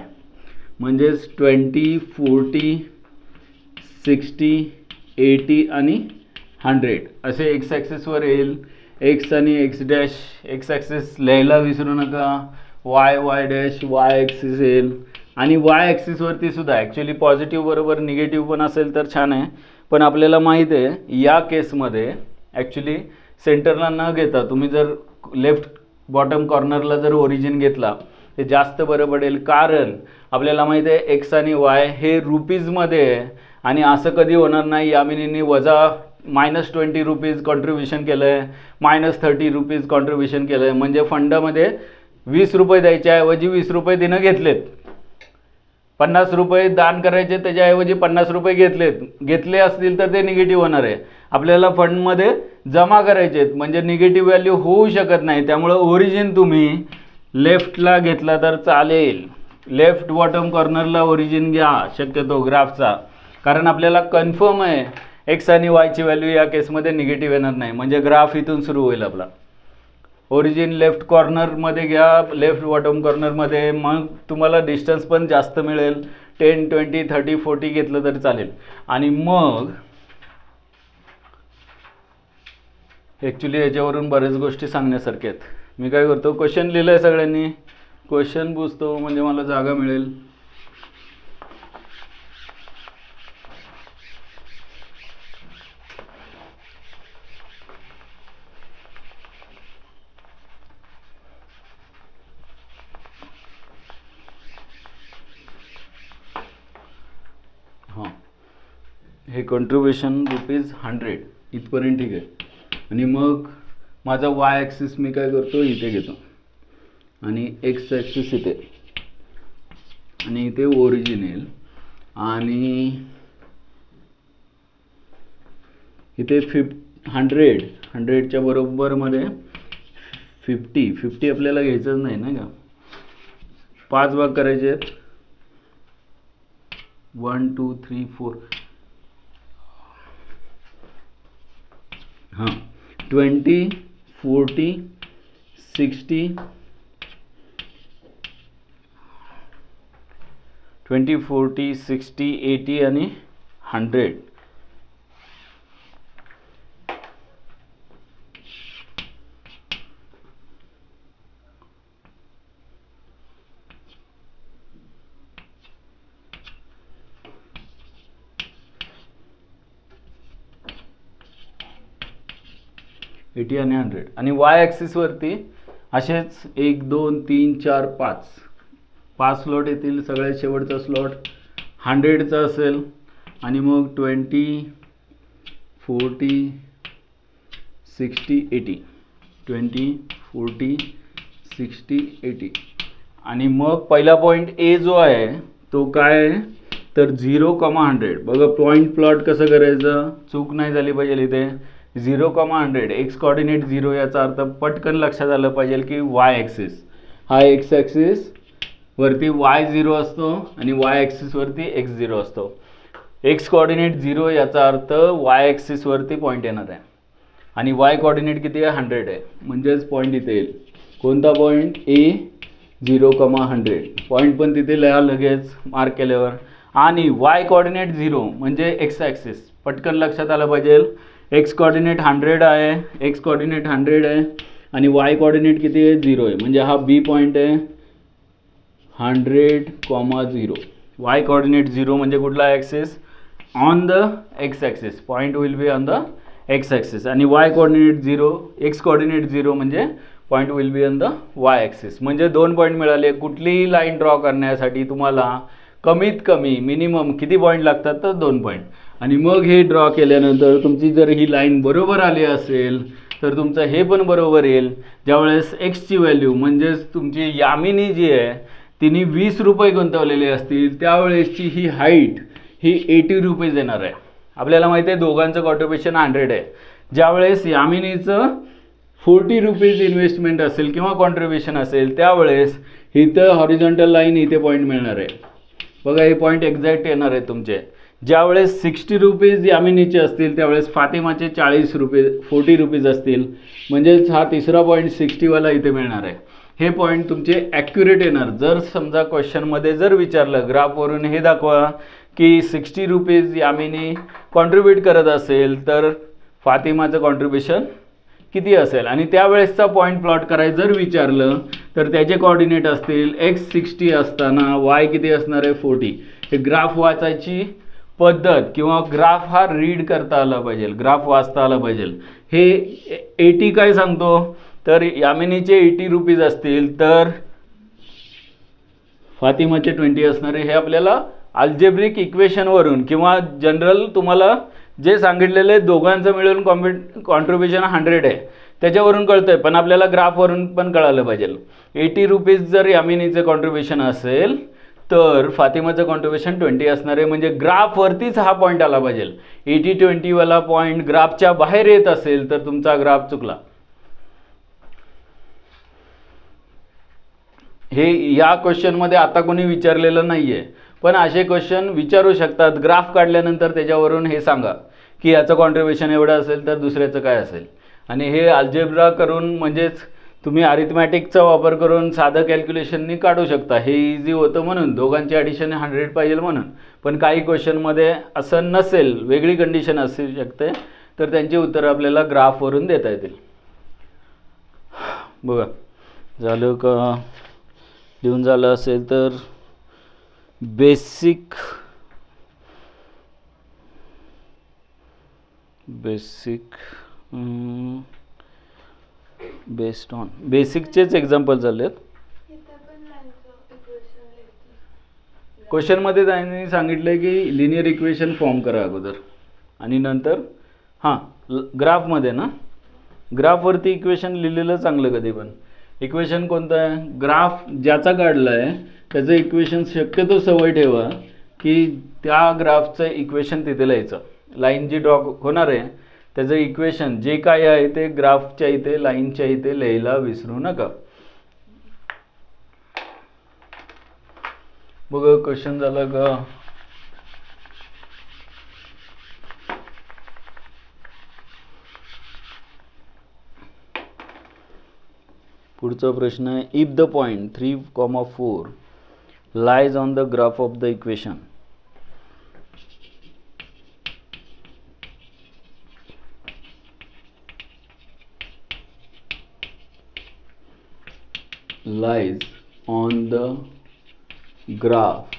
म्हणजेच 20 40 60 80 आणि 100 असे एक्स ॲक्सिसवर येईल. एक्स आणि एक्स डॅश, एक्स ॲक्सिस लिहायला विसरू नका. वाय डॅश वाय ॲक्सिस येईल. आणि वाय ॲक्सिसवरती सुद्धा ॲक्च्युली पॉझिटिव्ह बरोबर निगेटिव्ह पण असेल तर छान आहे. पण आपल्याला माहीत आहे या केसमध्ये ॲक्च्युली सेंटरला न घेता तुम्ही जर लेफ्ट बॉटम कॉर्नरला जर ओरिजिन घेतला ते जास्त बरं पडेल. कारण आपल्याला माहीत आहे एक्स आणि वाय हे रुपीजमध्ये आहे आणि असं कधी होणार नाही यामिनीने -20 रुपीज कॉन्ट्रीब्युशन केलं आहे, -30 रुपीज कॉन्ट्रीब्युशन केलं आहे. म्हणजे फंडामध्ये 20 रुपये द्यायच्याऐवजी 20 रुपये तिनं घेतलेत. 50 रुपये दान करायचे त्याच्याऐवजी 50 रुपये घेतले असतील तर ते निगेटिव्ह होणार आहे. आपल्याला फंडमध्ये जमा करायचे आहेत म्हणजे निगेटिव्ह व्हॅल्यू होऊ शकत नाही. त्यामुळं ओरिजिन तुम्ही लेफ्टला घेतला तर चालेल. लेफ्ट बॉटम कॉर्नरला ओरिजिन घ्या शक्यतो ग्राफचा, कारण आपल्याला कन्फर्म आहे एक्स आणि वायची व्हॅल्यू या केसमध्ये निगेटिव्ह येणार नाही. म्हणजे ग्राफ इथून सुरू होईल आपला. ओरिजिन लेफ्ट कॉर्नरमध्ये घ्या, लेफ्ट बॉटम कॉर्नरमध्ये, मग तुम्हाला डिस्टन्स पण जास्त मिळेल. 10 20 30 40 घेतलं तरी चालेल. आणि मग ॲक्च्युली याच्यावरून बऱ्याच गोष्टी सांगण्यासारख्या आहेत. मी काय करतो, क्वेश्चन लिहिलं आहे सगळ्यांनी, क्वेश्चन पुसतो म्हणजे मला जागा मिळेल. हां, हे कॉन्ट्रीब्युशन ₹100 इथपर्यंत ठीक आहे. आणि मग माझा वाय ॲक्सिस मी काय करतो इथे घेतो आणि एक्स ॲक्सिस इथे आणि इथे ओरिजिन येईल. आणि इथे 100च्या बरोबरमध्ये 50 आपल्याला घ्यायचंच नाही ना का. 5 भाग करायचे आहेत. 1 2 3 4 हां 20 40 60 20 40 60 80 आणि 100. आणि 100 आणि वाय ॲक्सिसवरती असेच 1 2 3 4 5 स्लॉट येतील. सगळ्यात शेवटचा स्लॉट 100चा असेल. आणि मग 20 40 60 80 20 40 60 80. आणि मग पहिला पॉईंट ए जो आहे तो काय आहे तर 0,100. बघा पॉईंट प्लॉट कसं करायचं, चूक नाही झाली पाहिजे इथे. 0,100 एक्स कॉर्डिनेट 0 याचा अर्थ पटकन लक्षात आलं पाहिजे की वाय ॲक्सिस. हा एक्स ॲक्सिस वरती y0 असतो आणि y ॲक्सिस वरती x0 असतो. एक्स कोऑर्डिनेट 0 याचा अर्थ y ॲक्सिस वरती पॉईंट येणार आहे आणि y कोऑर्डिनेट किती आहे 100 आहे, म्हणजेच पॉईंट इथे येईल. कोणता पॉईंट? A0,100. पॉईंट पण तिथे लिहा लगेच मार्क केल्यावर. आणि y कोऑर्डिनेट 0 म्हणजे एक्स ॲक्सिस, पटकन लक्षात आलं पाहिजे. एक्स कोऑर्डिनेट 100 आहे, एक्स कोऑर्डिनेट 100 आहे आणि y कोऑर्डिनेट किती आहे 0 आहे, म्हणजे हा B पॉईंट आहे 100,0. y कोऑर्डिनेट 0 म्हणजे कुठला axis? On the x axis. Point will be on the x axis. आणि y कोऑर्डिनेट 0, एक्स कोऑर्डिनेट 0 म्हणजे point will be on the y axis. म्हणजे 2 पॉईंट मिळाले. कुठलीही लाईन ड्रॉ करण्यासाठी तुम्हाला कमीत कमी मिनिमम किती पॉईंट लागतात? तर 2 पॉईंट. आणि मग हे ड्रॉ केल्यानंतर तुमची जर ही लाईन बरोबर आली असेल तर तुमचं हे पण बरोबर येईल. ज्यावेळेस एक्सची व्हॅल्यू म्हणजेच तुमची यामिनी जी आहे तिने 20 रुपये गुंतवलेले असतील त्यावेळेसची ही हाईट ही 80 रुपीज येणार आहे. आपल्याला माहिती आहे दोघांचं कॉन्ट्रिब्युशन 100 आहे. ज्यावेळेस यामिनीचं 40 रुपीज इन्व्हेस्टमेंट असेल किंवा कॉन्ट्रिब्युशन असेल त्यावेळेस इथं हॉरिझॉन्टल लाईन इथे पॉईंट मिळणार आहे. बघा हे पॉईंट एक्झॅक्ट येणार आहे तुमचे. ज्यावेळेस 60 रुपीज यामिनीचे असतील त्यावेळेस फातिमाचे 40 रुपीज असतील, म्हणजेच हा तिसरा पॉईंट 60 वाला इथे मिळणार आहे. हे पॉईंट तुमचे ॲक्युरेट येणार. जर समजा क्वेश्चनमध्ये जर विचारलं ग्राफवरून हे दाखवा की 60 रुपीज यामिनी कॉन्ट्रीब्यूट करत असेल तर फातिमाचं कॉन्ट्रिब्युशन किती असेल आणि त्यावेळेसचा पॉईंट प्लॉट करायचं जर विचारलं तर त्याचे कोऑर्डिनेट असतील एक्स 60 असताना वाय किती असणार आहे 40. हे ग्राफ वाचायची पद्धत किंवा ग्राफ हा रीड करता आला पाहिजे, ग्राफ वाचता आला पाहिजे. हे 80 काय सांगतो? तर यामिनीचे 80 रुपीज असतील तर फातिमाचे 20 असणारे. हे आपल्याला अल्जेब्रिक इक्वेशनवरून किंवा जनरल तुम्हाला जे सांगितलेले दोघांचं मिळून कॉन्ट्रिब्युशन 100 आहे त्याच्यावरून कळतंय, पण आपल्याला ग्राफवरून पण कळालं पाहिजे. 80 रुपीज जर यामिनीचं कॉन्ट्रिब्युशन असेल तर फातिमाचं कॉन्ट्रिब्युशन 20 असणार आहे. म्हणजे ग्राफवरतीच हा पॉईंट आला पाहिजे. 80-20 वाला पॉईंट ग्राफच्या बाहेर येत असेल तर तुमचा ग्राफ चुकला. हे या क्वेश्चनमध्ये आता कोणी विचारलेलं नाही आहे, पण असे क्वेश्चन विचारू शकतात. ग्राफ काढल्यानंतर त्याच्यावरून हे सांगा की याचं कॉन्ट्रिब्युशन एवढं असेल तर दुसऱ्याचं काय असेल. आणि हे अल्जेब्रा करून म्हणजेच तुम्ही अरिथमॅटिकचा वापर करून साधं कॅल्क्युलेशननी काढू शकता. हे इझी होतं म्हणून दोघांची ॲडिशन 100 पाहिजे म्हणून. पण काही क्वेश्चनमध्ये असं नसेल, वेगळी कंडिशन असू शकते, तर त्यांची उत्तरं आपल्याला ग्राफवरून देता येतील. बघा झालं का? लिहून झालं असेल तर बेसिक बेस्ड ऑन बेसिकचेच एक्झाम्पल झालेत. क्वेश्चनमध्ये त्यांनी सांगितलं की लिनियर इक्वेशन फॉर्म करा अगोदर आणि नंतर ग्राफमध्ये ना ग्राफवरती इक्वेशन लिहिलेलं चांगलं. कधी पण इक्वेशन कोणतं आहे? ग्राफ ज्याचा काढला आहे त्याचं इक्वेशन शक्यतो सवय ठेवा की त्या ग्राफचं इक्वेशन तिथे लिहायचं. लाईन जी ड्रॉ होणार आहे त्याचं इक्वेशन जे काय आहे ते ग्राफच्या इथे लाईनच्या इथे लिहायला विसरू नका. बघा क्वेश्चन झाला का? पुढचा प्रश्न आहे if the point 3,4 lies on the graph of the equation lies on the graph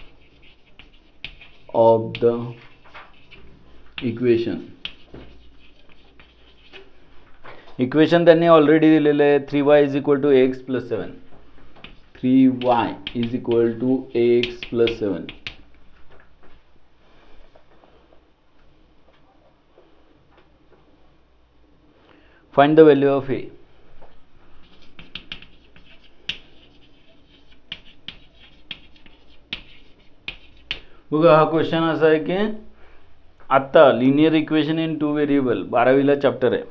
of the equation. Equation त्यांनी ऑलरेडी दिलेलं आहे 3y is equal to ax plus 7. 3y is equal to ax plus 7. Find the value of a. बघा हा question असा आहे की आत्ता linear equation in 2 variable 12वीला चॅप्टर आहे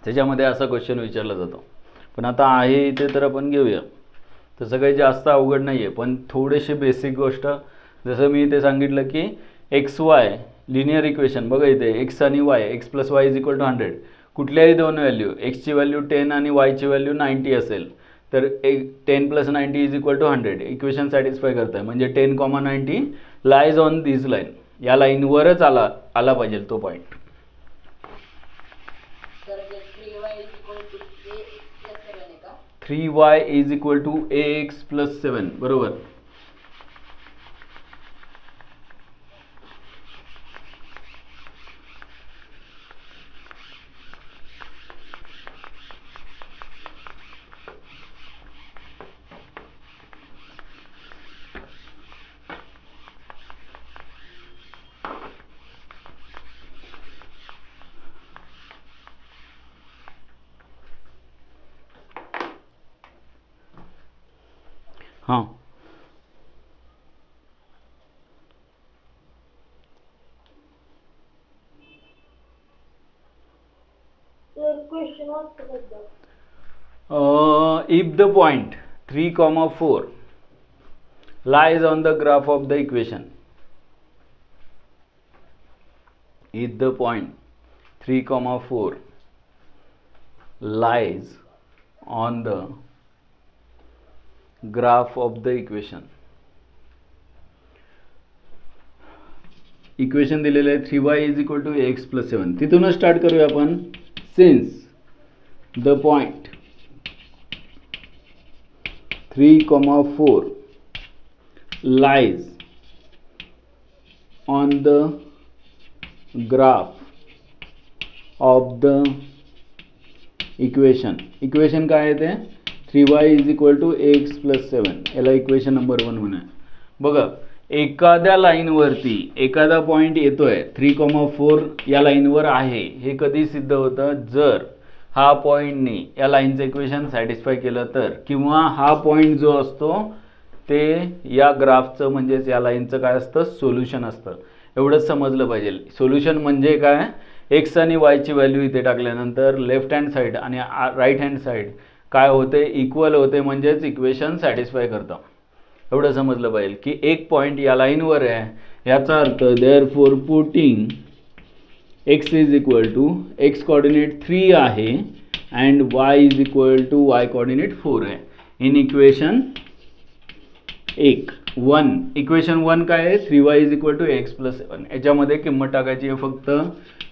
त्याच्यामध्ये असा क्वेश्चन विचारला जातो. पण आता आहे इथे तर आपण घेऊया. तसं काही जास्त अवघड नाही आहे, पण थोडेसे बेसिक गोष्ट, जसं मी इथे सांगितलं की एक्स वाय लिनियर इक्वेशन बघा इथे एक्स आणि y, x plus y is equal to 100. कुठल्याही दोन व्हॅल्यू, एक्सची व्हॅल्यू 10 आणि वायची व्हॅल्यू 90 असेल तर 10 plus 90 is equal to 100 equation satisfy करत आहे. म्हणजे 10,90 लाईज ऑन दिस लाईन, या लाईनवरच आला पाहिजे तो point. 3y is equal to ax plus 7 बरोबर. हां if the point 3,4 lies on the graph of the equation, if the point 3,4 lies on the graph of the equation, equation दिलेलं आहे 3y is equal to x plus 7. तिथूनच start करूया आपण. Since the point 3,4 lies on the graph of the equation काय आहे ते 3y is equal to x plus 7. याला equation number 1 म्हणा. बघा एखाद्या लाईनवरती एखादा पॉईंट येतोय 3,4 या लाईनवर आहे, हे कधी सिद्ध होतं जर हा पॉईंटनी या लाईनचं इक्वेशन सॅटिस्फाय केलं तर, किंवा हा पॉईंट जो असतो ते या ग्राफचं म्हणजेच या लाईनचं काय असतं सोल्युशन असतं. एवढंच समजलं पाहिजे. सोल्युशन म्हणजे काय, एक्स आणि वायची व्हॅल्यू इथे टाकल्यानंतर लेफ्ट हँड साईड आणि राईट हँड साईड काय होते इक्वल होते, म्हणजेच इक्वेशन सॅटिस्फाय करतं. एवढं समजलं पाहिजे की एक पॉईंट या लाईनवर आहे, याचा अर्थ therefore putting x is equal to x coordinate 3 आहे and y is equal to y coordinate 4 आहे इन इक्वेशन 1. इक्वेशन 1 काय आहे 3y is equal to x plus 7. याच्यामध्ये किंमत टाकायची आहे फक्त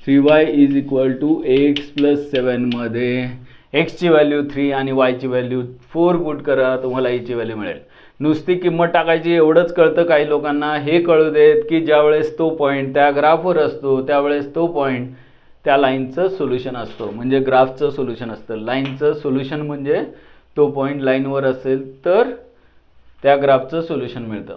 3y is equal to x plus 7 मध्ये एक्सची व्हॅल्यू 3 आणि वायची व्हॅल्यू 4 पुट करा, तुम्हाला ईची व्हॅल्यू मिळेल. नुसती किंमत टाकायची एवढंच कळतं काही लोकांना. हे कळू देत की ज्यावेळेस तो पॉईंट त्या ग्राफवर असतो त्यावेळेस तो पॉईंट त्या लाईनचं सोल्युशन असतो, म्हणजे ग्राफचं सोल्युशन असतं. लाईनचं सोल्युशन म्हणजे तो पॉईंट लाईनवर असेल तर त्या ग्राफचं सोल्युशन मिळतं.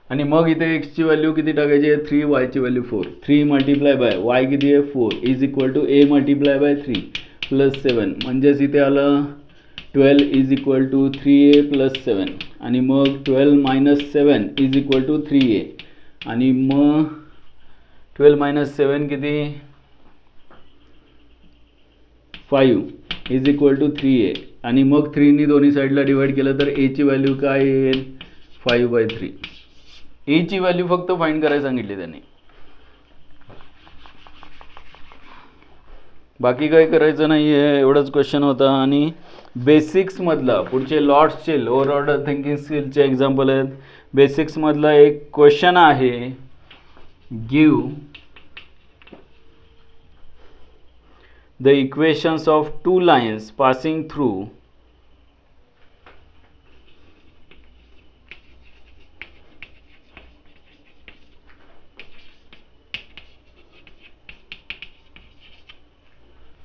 आणि मग इथे एक्सची व्हॅल्यू किती टाकायची आहे 3, वायची व्हॅल्यू 4. 3 मल्टिप्लाय बाय वाय किती आहे 4 is equal to A multiply by 3 plus 7. म्हणजेच इथे आलं 12 is equal to 3a plus 7. आणि मग 12 minus 7 is equal to 3a. आणि मग 12 मायनस 7 किती 5 इज इक्वल टू 3a. आणि मग 3नी दोन्ही साईडला डिवाइड केलं तर a ची व्हॅल्यू काय येईल 5/3. a ची व्हॅल्यू फक्त फाइंड करायला सांगितली त्यांनी, बाकी काही करायचं नाही आहे. एवढंच क्वेश्चन होता. आणि बेसिक्समधला पुढचे लॉट्सचे लोअर ऑर्डर थिंकिंग स्किलचे एक्झाम्पल आहेत. बेसिक्समधला एक क्वेश्चन आहे give the equations of 2 lines passing through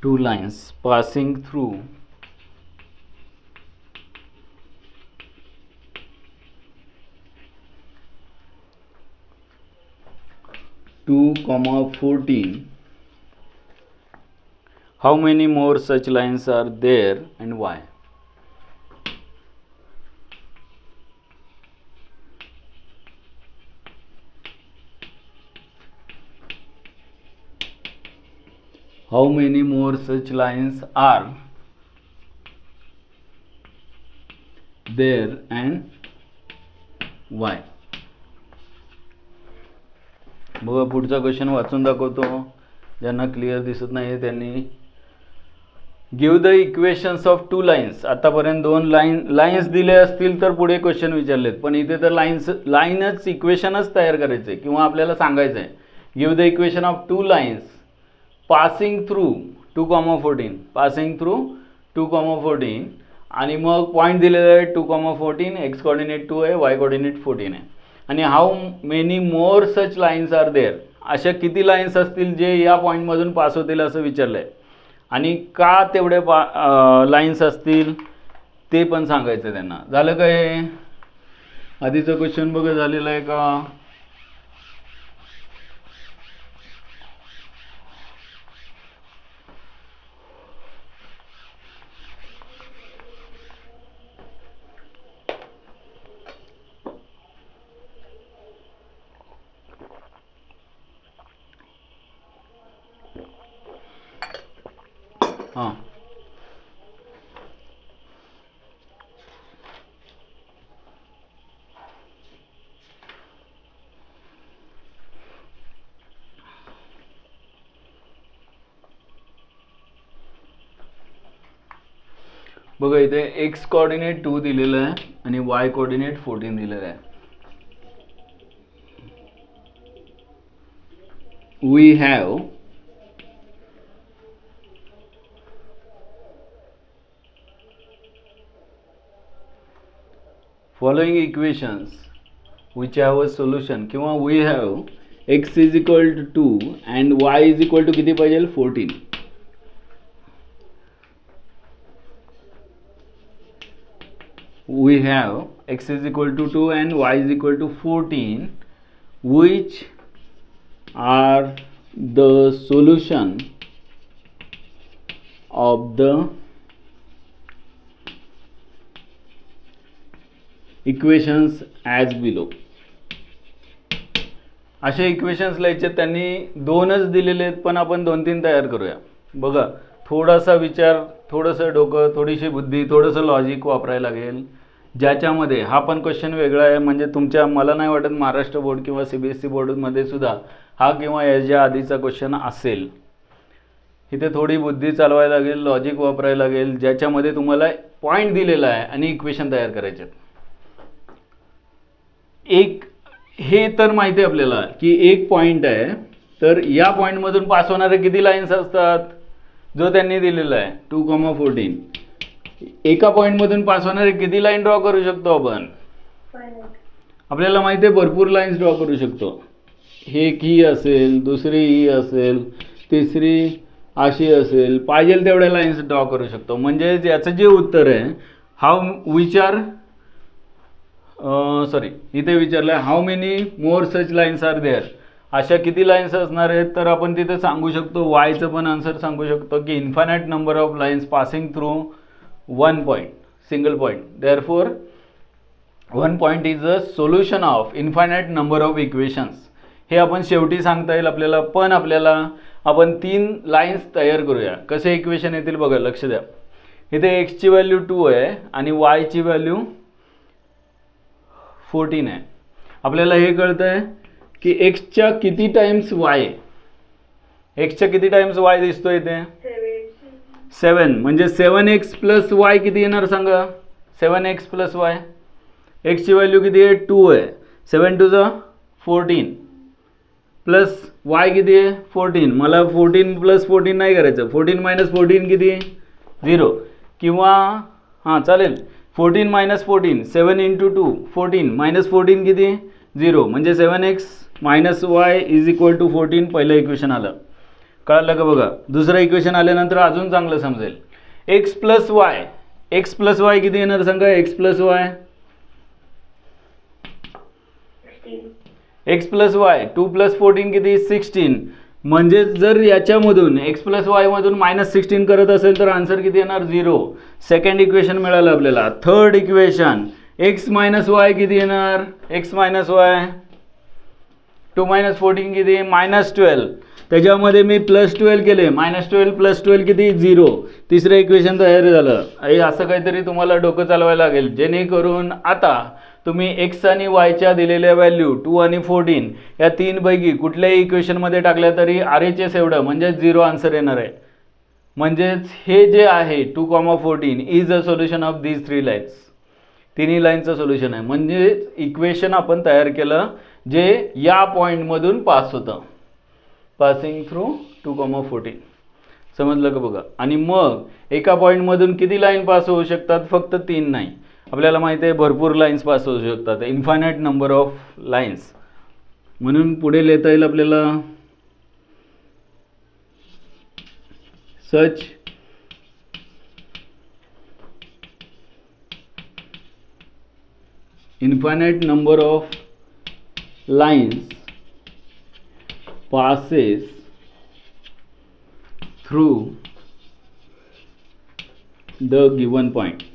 two lines passing through 2,14. How many more such lines are there and why? How many more such lines are there and why. बघा पुढचा question वाचून दाखवतो, ज्यांना clear दिसत नाही त्यांनी. Give the equations of two lines. आतापर्यंत दोन लाईन्स दिले असतील तर पुढे क्वेश्चन विचारलेत, पण इथे तर लाईनच इक्वेशनच तयार करायचं आहे किंवा आपल्याला सांगायचं आहे. Give the equation of two lines passing through 2,14 passing through 2,14 आणि मग पॉईंट दिलेला आहे 2,14, एक्स कोऑर्डिनेट 2 आहे, वाय कोऑर्डिनेट 14 आहे. आणि how many more such lines are there. अशा किती लाईन्स असतील जे या पॉईंटमधून पास होतील असं विचारलं आहे. आणि का तेवढे लाईन्स असतील ते पण सांगायचं त्यांना. झालं काय? आधीचं क्वेश्चन बघा झालेलं आहे का? हां बघा इथे एक्स कोऑर्डिनेट 2 दिलेलं आहे आणि वाय कोऑर्डिनेट 14 दिलेलं आहे. We have following equations which have a solution किंवा we have x is equal to 2 and y is equal to किती पाहिजे 14. We have x is equal to 2 and y is equal to 14 which are the solution of the equations as below. असे equations लिहायचे. त्यांनी दोनच दिलेले आहेत पण आपण 2-3 तयार करूया. बघा थोडासा विचार, थोडंसं डोकं, थोडीशी बुद्धी, थोडंसं लॉजिक वापरायला लागेल, ज्याच्यामध्ये हा पण क्वेश्चन वेगळा आहे. म्हणजे तुमच्या मला नाही वाटत महाराष्ट्र बोर्ड किंवा CBSE बोर्डमध्ये सुद्धा हा किंवा याच्या आधीचा क्वेश्चन असेल. इथे थोडी बुद्धी चालवायला लागेल, लॉजिक वापरायला लागेल, ज्याच्यामध्ये तुम्हाला पॉईंट दिलेला आहे आणि इक्वेशन तयार करायचे. एक हे तर माहिती आहे आपल्याला की एक पॉईंट आहे, तर या पॉईंटमधून पास होणारे किती लाईन्स असतात जो त्यांनी दिलेला आहे 2,14. एका पॉईंटमधून पास होणारे किती लाईन ड्रॉ करू शकतो आपण? आपल्याला माहिती आहे भरपूर लाईन्स ड्रॉ करू शकतो. एक ही असेल, दुसरी ही असेल, तिसरी अशी असेल, पाहिजे तेवढ्या लाईन्स ड्रॉ करू शकतो. म्हणजे याचं जे उत्तर आहे इथे विचारलं आहे how many more such lines are there. अशा किती लाईन्स असणार आहेत तर आपण तिथे सांगू शकतो. वायचं पण आन्सर सांगू शकतो की infinite number of lines passing through one point, single point. Therefore one point is a solution of infinite number of equations. हे आपण शेवटी सांगता येईल आपल्याला. पण आपण 3 लाईन्स तयार करूया. कसे इक्वेशन येतील बघा, लक्ष द्या. इथे एक्सची व्हॅल्यू 2 आहे आणि वायची व्हॅल्यू 14 आहे. आपल्याला हे कळतं आहे की एक्सच्या किती टाइम्स वाय, एक्सच्या किती टाइम्स वाय दिसतो इथे 7. म्हणजे 7x प्लस वाय किती येणार सांगा? 7x plus y. एक्सची व्हॅल्यू किती आहे 2 आहे. 7 2 14 प्लस वाय किती आहे 14. मला 14 प्लस 14 नाही करायचं. 14 मायनस 14 किती 0 किंवा हां चालेल 14 मायनस 14 7 इंटू 2 14 मायनस 14 किती 0. म्हणजे 7x minus y is equal to 14. पहिलं इक्वेशन आलं. कळलं का बघा. दुसरं इक्वेशन आल्यानंतर अजून चांगलं समजेल. एक्स प्लस वाय किती येणार सांगा? X plus Y x plus Y 2 plus 14 किती 16. म्हणजे जर याच्यामधून एक्स प्लस वाय मधून मायनस 16 करत असेल तर आन्सर किती येणार 0. सेकंड इक्वेशन मिळालं आपल्याला. Third equation x minus Y किती येणार? एक्स मायनस वाय 2 मायनस 14 किती -12. त्याच्यामध्ये मी +12 केले, -12 +12 किती 0, तिसरं इक्वेशन तयार झालं. असं काहीतरी तुम्हाला डोकं चालवायला लागेल, जेणेकरून आता तुम्ही x आणि y च्या दिलेल्या व्हॅल्यू 2 आणि 14 या तीनपैकी कुठल्याही इक्वेशनमध्ये टाकल्या तरी RHS एवढं म्हणजे 0 आन्सर येणार आहे. म्हणजेच हे जे आहे 2,14 is a solution of these 3 lines. तिन्ही लाईनचं सोल्युशन आहे. म्हणजे इक्वेशन आपण तयार केलं जे या पॉईंटमधून पास होतं, पासिंग थ्रू 2,14. समजलं का बघा. आणि मग एका पॉईंटमधून किती लाईन पास होऊ शकतात? फक्त 3 नाही, आपल्याला माहिती आहे भरपूर लाईन्स पास होऊ शकतात, इन्फायनाईट नंबर ऑफ लाईन्स. म्हणून पुढे लिहिता येईल आपल्याला such infinite number of lines passes through the given point.